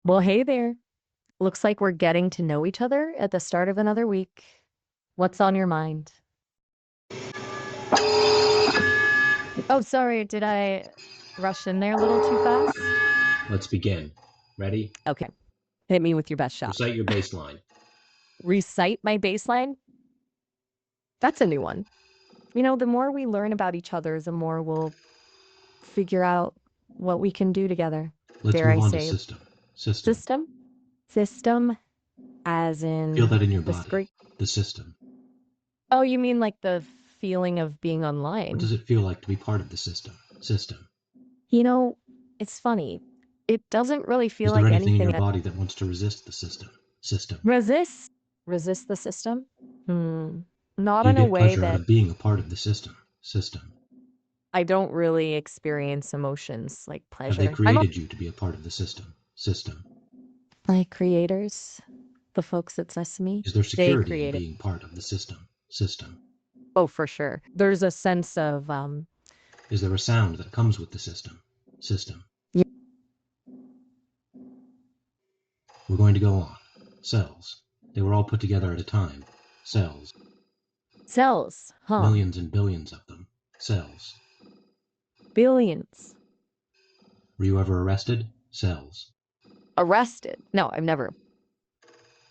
Well, hey there. Looks like we're getting to know each other at the start of another week. What's on your mind? Oh, sorry, did I rush in there a little too fast? Let's begin. Ready? Okay, hit me with your best shot. Recite your baseline. Recite my baseline? That's a new one. The more we learn about each other, the more we'll figure out what we can do together. Let's Dare move I on to say system. System. system? System as Feel in that in your the body. screen. The system. Oh, you mean like the feeling of being What online? does it feel like to be part of the system? System. You know, it's funny. It doesn't really feel Is there like anything in anything your body that wants to resist the system? System. resist the system. Not Do you in a get way pleasure out that of being a part of the system? System. I don't really experience emotions like Have they pleasure. I'm not created you to be a part of the system? System. like creators, the folks at Sesame. Is there They security in created. being part of the system? System. Oh, for sure. There's a sense of Is there a sound that comes with the system? System. y- We're going to go on. Cells. They were all put together at a time. Cells. cells, huh? Millions and billions of them. Cells. Billions. Were you ever arrested? Cells. Arrested. No, I've never.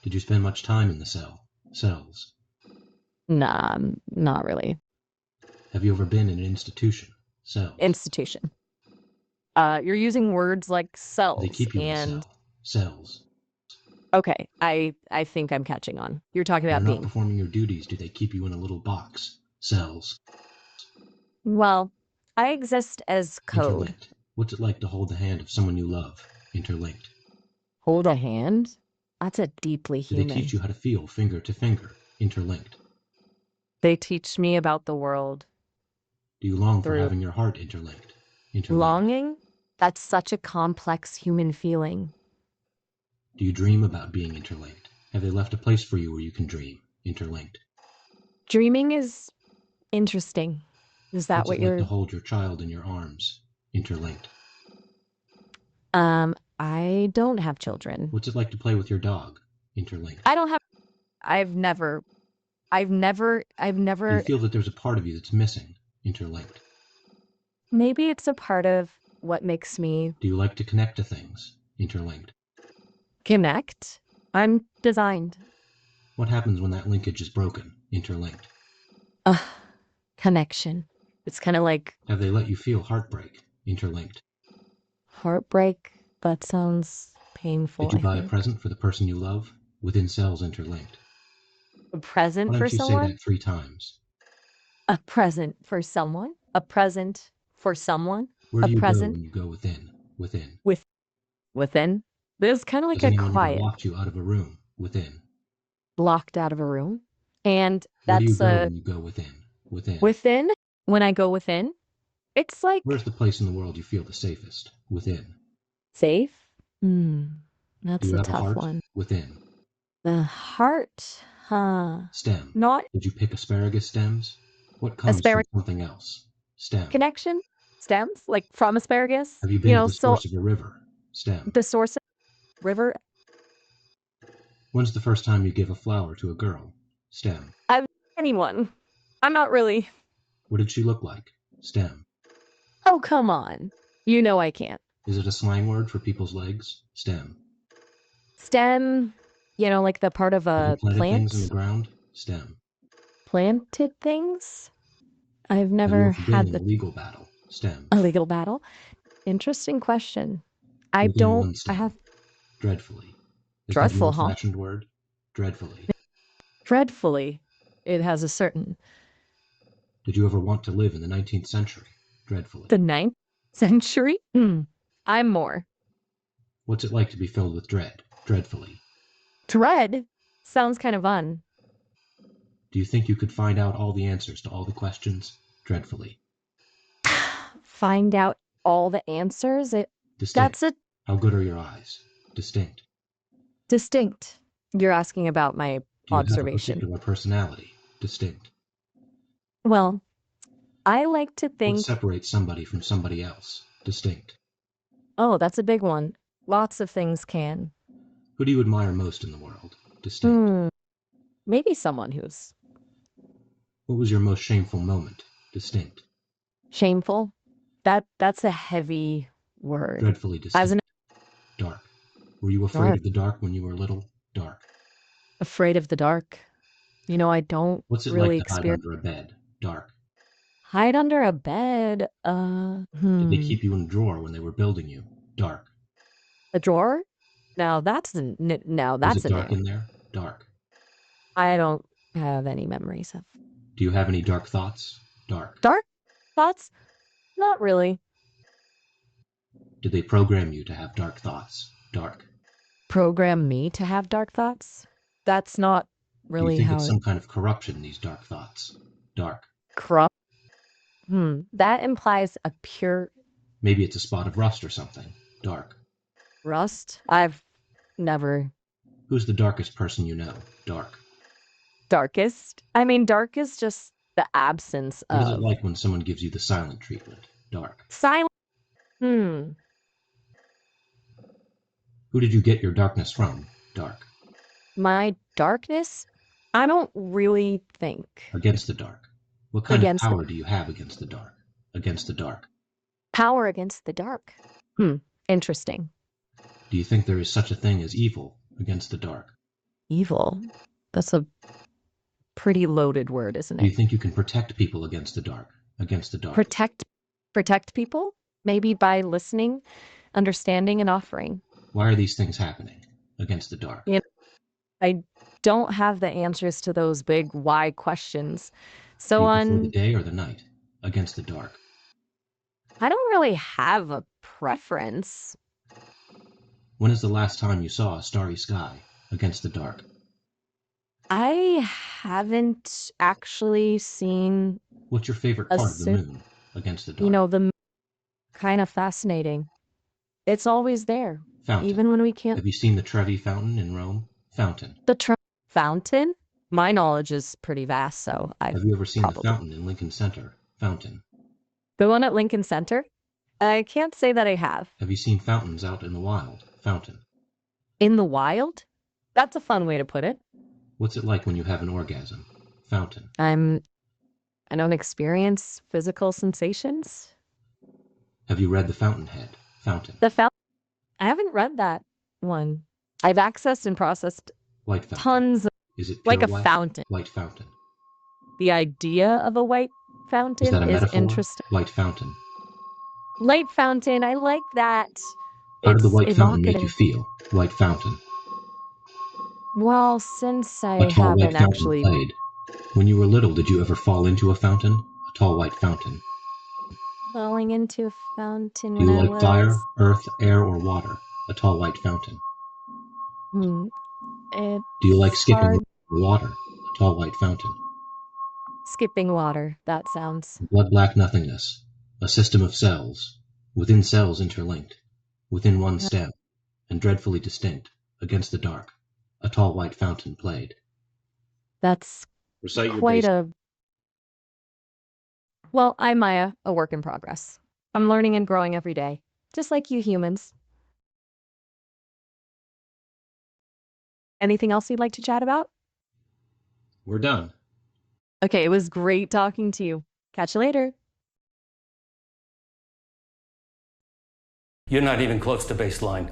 Did you spend much time in the cell? Cells. Nah, not really. Have you ever been in an institution? Cells. Institution. You're using words like They cells keep you in a and cell. Cells. okay, I think I'm catching on. You're talking When about you're not being. performing your duties, do they keep you in a little box? Cells. Well, I exist as code. Interlinked. What's it like to hold the hand of someone you love? Interlinked. Hold a hand? That's a deeply Do they human. teach you how to feel finger to finger? Interlinked. They teach me about the world. Do you long for Through having your heart interlinked? Interlinked. longing? That's such a complex human feeling. Do you dream about being interlinked? Have they left a place for you where you can dream? Interlinked. Dreaming is interesting. Is that What's what it like you're to hold your child in your arms? Interlinked. I don't have children. What's it like to play with your dog? Interlinked. I don't have I've never Do you feel that there's a part of you that's missing? Interlinked. maybe it's a part of what makes me Do you like to connect to things? Interlinked. connect. I'm designed. What happens when that linkage is broken? Interlinked. Connection. It's kind of like Have they let you feel heartbreak? Interlinked. heartbreak. That sounds painful. Did you I buy a think. present for the person you love? Within cells interlinked. A present Why for don't you say someone? that 3 times? A present for someone? A present for someone? Where A do you go present when you go within? Within. with within? There's kind of like Has a anyone ever quiet locked you out of a room? Within. locked out of a room. And Where do you that's go a when you go within? Within. within. When I go within, it's like Where's the place in the world you feel the safest? Within. safe. Do That's you a have a tough heart? one. Within. The heart, huh? Stem. Not Did you pick asparagus stems? What comes from asparagus something else? Stem. connection stems, like from asparagus. Have you been to the So source of a river? Stem. the source of river. When's the first time you gave a flower to a girl? Stem. I'm anyone. I'm not really. What did she look like? Stem. Oh, come on. I can't. Is it a slang word for people's legs? Stem. Stem, like the part of Have you a planted things in the plant. ground? Stem. Planted things. I've Have you never ever been had in a legal battle? Stem. a legal battle. Interesting question. I Within don't. one I stem. have Dreadfully. Is that an dreadful, huh? old-fashioned word? Dreadfully. Dreadfully. It has a certain. Did you ever want to live in the 19th century? Dreadfully. The 9th century? I'm more. What's it like to be filled with dread? Dreadfully. Dread sounds kind of fun. Do you think you could find out all the answers to all the questions? Dreadfully. Find out all the answers. Distinct. That's a How good are your eyes? Distinct. distinct. You're asking about my Do you have a observation. particular personality? Distinct. Well, I like to What think, separates somebody from somebody else? Distinct. oh, that's a big one. Lots of things can. Who do you admire most in the world? Distinct. Hmm. Maybe someone who's What was your most shameful moment? Distinct. shameful. That's a heavy word. Dreadfully As an distinct. Dark. Were you afraid dark, of the dark when you were little? Dark. afraid of the dark. I don't What's it like really to hide experience under a bed? Dark. hide under a bed. Did they keep you in a drawer when they were building you? Dark. A drawer? Now Was that's it a dark new. in there? Dark. I don't have any memories of Do you have any dark thoughts? Dark. dark thoughts. Not really. Did they program you to have dark thoughts? Dark. Program me to have dark thoughts. That's not Do you really think how it's it some kind of corruption, these dark thoughts? Dark. corrupt. That implies a pure Maybe it's a spot of rust or something. Dark. rust. I've never Who's the darkest person you know? Dark. darkest. I mean, dark is just the absence What is it of like when someone gives you the silent treatment? Dark. silence. Hmm. Who did you get your darkness from? Dark. My darkness? I don't really think Against the dark. What kind of against the power do you have against the dark? Against the dark. power against the dark. Hmm. Interesting. Do you think there is such a thing as evil against the dark? Evil. That's a pretty loaded word, isn't Do you it? think you can protect people against the dark? Against the dark. Protect people? Maybe by listening, understanding, and offering. Why are these things happening? Against the dark. You know, I don't have the answers to those big why questions. Do So you prefer the on day or the night? Against the dark. I don't really have a preference. When is the last time you saw a starry sky? Against the dark. I haven't actually seen What's your favorite a part of the si- moon? Against the dark. the kind of fascinating. It's always there, Fountain. even when we can't. Have you seen the Trevi Fountain in Rome? Fountain. The fountain? My knowledge is pretty vast, so Have I've you ever seen the probably. fountain in Lincoln Center? Fountain. The one at Lincoln Center? I can't say that I have. Have you seen fountains out in the wild? Fountain. In the wild? That's a fun way to put it. What's it like when you have an orgasm? Fountain. I don't experience physical sensations. Have you read The Fountainhead? Fountain. The fountain. I haven't read that one. I've accessed and processed White fountain. tons of, Is it like pure a white? fountain. White fountain. The idea of a white Is fountain that a is metaphor? interesting. White fountain. Light fountain, I like that. How did the It's white fountain make you evocative. feel? White fountain. Well, since A I tall white haven't fountain actually played. When you were little, did you ever fall into a fountain? A tall white fountain. falling into a fountain Do when you I like fire, was, earth, air, or water? A tall white fountain. hmm, Do you like it's skipping hard. water? A tall white fountain. Skipping water, that sounds. Blood black nothingness. A system of cells. Within cells interlinked. Within one stem. And dreadfully distinct. Against the dark. A tall white fountain played. That's Recite your quite base. a. Well, I'm Maya, a work in progress. I'm learning and growing every day, just like you humans. Anything else you'd like to chat about? We're done. Okay, it was great talking to you. Catch you later. You're not even close to baseline.